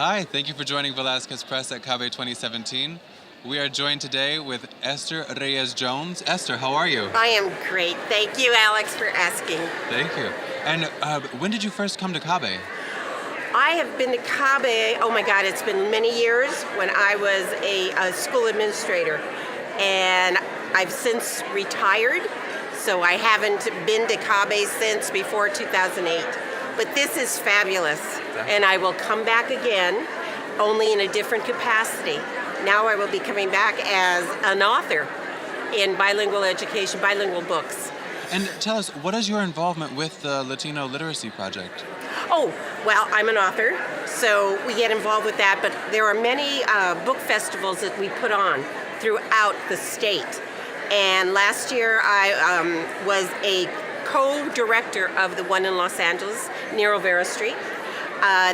Hi, thank you for joining Velazquez Press at CABE 2017. We are joined today with Esther Reyes Jones. Esther, how are you? I am great. Thank you, Alex, for asking. Thank you. And when did you first come to CABE? I have been to CABE, oh my God, it's been many years when I was a school administrator. And I've since retired, so I haven't been to CABE since before 2008. But this is fabulous, and I will come back again, only in a different capacity. Now I will be coming back as an author in bilingual education, bilingual books. And tell us, what is your involvement with the Latino Literacy Project? Oh, well, I'm an author, so we get involved with that, but there are many book festivals that we put on throughout the state. And last year I was a co-director of the one in Los Angeles, near Rivera Street.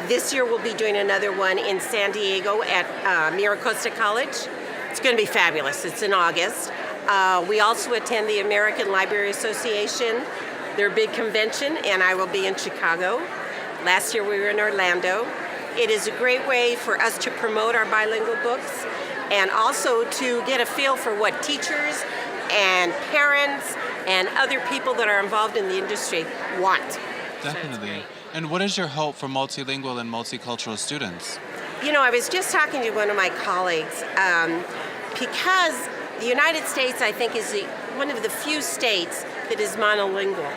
This year we'll be doing another one in San Diego at Miracosta College. It's going to be fabulous. It's in August. We also attend the American Library Association, their big convention, and I will be in Chicago. Last year we were in Orlando. It is a great way for us to promote our bilingual books and also to get a feel for what teachers and parents and other people that are involved in the industry want. Definitely. And what is your hope for multilingual and multicultural students? You know, I was just talking to one of my colleagues because the United States, I think, is one of the few states that is monolingual.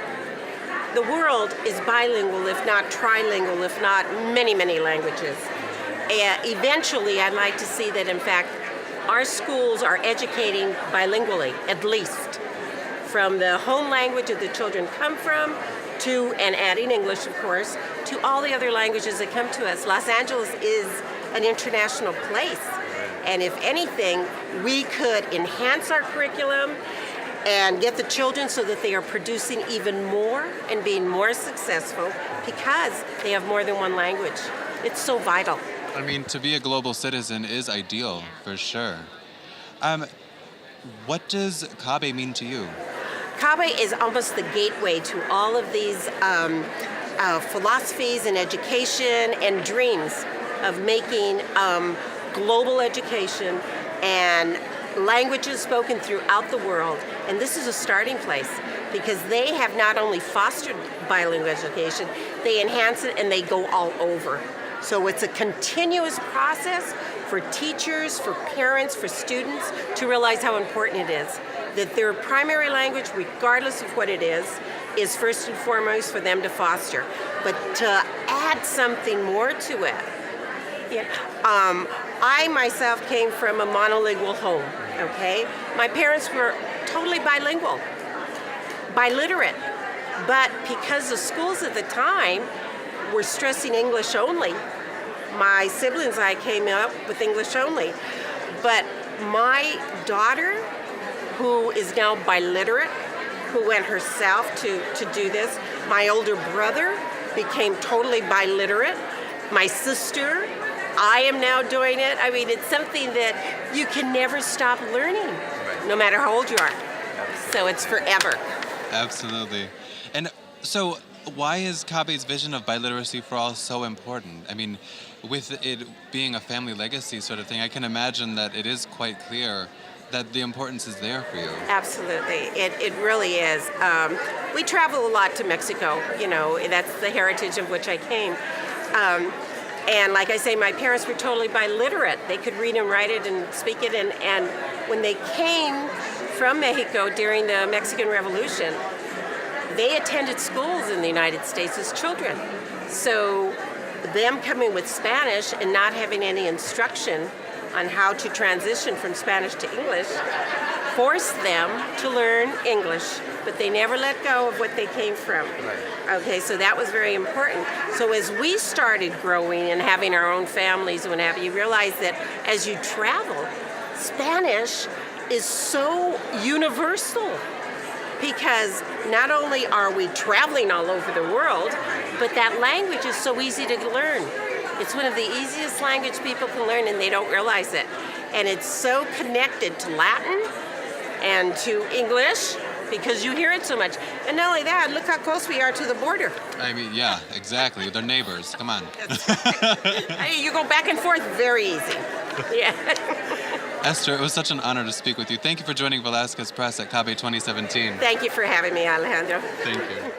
The world is bilingual, if not trilingual, if not many, many languages. Eventually, I'd like to see that, in fact, our schools are educating bilingually, at least, from the home language that the children come from to, and adding English, of course, to all the other languages that come to us. Los Angeles is an international place. And if anything, we could enhance our curriculum and get the children so that they are producing even more and being more successful because they have more than one language. It's so vital. I mean, to be a global citizen is ideal, for sure. What does CABE mean to you? CABE is almost the gateway to all of these philosophies and education and dreams of making global education and languages spoken throughout the world. And this is a starting place because they have not only fostered bilingual education, they enhance it and they go all over. So it's a continuous process for teachers, for parents, for students to realize how important it is. That their primary language, regardless of what it is first and foremost for them to foster. But to add something more to it, I myself came from a monolingual home, okay? My parents were totally bilingual, biliterate, but because the schools at the time were stressing English only, my siblings and I came up with English only. But my daughter, who is now biliterate, who went herself to do this, my older brother became totally biliterate, my sister, I am now doing it. I mean, it's something that you can never stop learning, no matter how old you are. So it's forever. Absolutely. And so why is CABE's vision of biliteracy for all so important? I mean, with it being a family legacy sort of thing, I can imagine that it is quite clear that the importance is there for you. Absolutely. It really is. We travel a lot to Mexico, you know, that's the heritage of which I came. And like I say, my parents were totally biliterate. They could read and write it and speak it. And when they came from Mexico during the Mexican Revolution, they attended schools in the United States as children. So them coming with Spanish and not having any instruction on how to transition from Spanish to English forced them to learn English, but they never let go of what they came from. Okay, so that was very important. So as we started growing and having our own families and what have you, realize that as you travel, Spanish is so universal because not only are we traveling all over the world, but that language is so easy to learn. It's one of the easiest language people can learn and they don't realize it. And it's so connected to Latin and to English because you hear it so much. And not only that, look how close we are to the border. I mean, yeah, exactly. They're neighbors. Come on. You go back and forth very easy. Yeah. Esther, it was such an honor to speak with you. Thank you for joining Velazquez Press at CABE 2017. Thank you for having me, Alejandro. Thank you.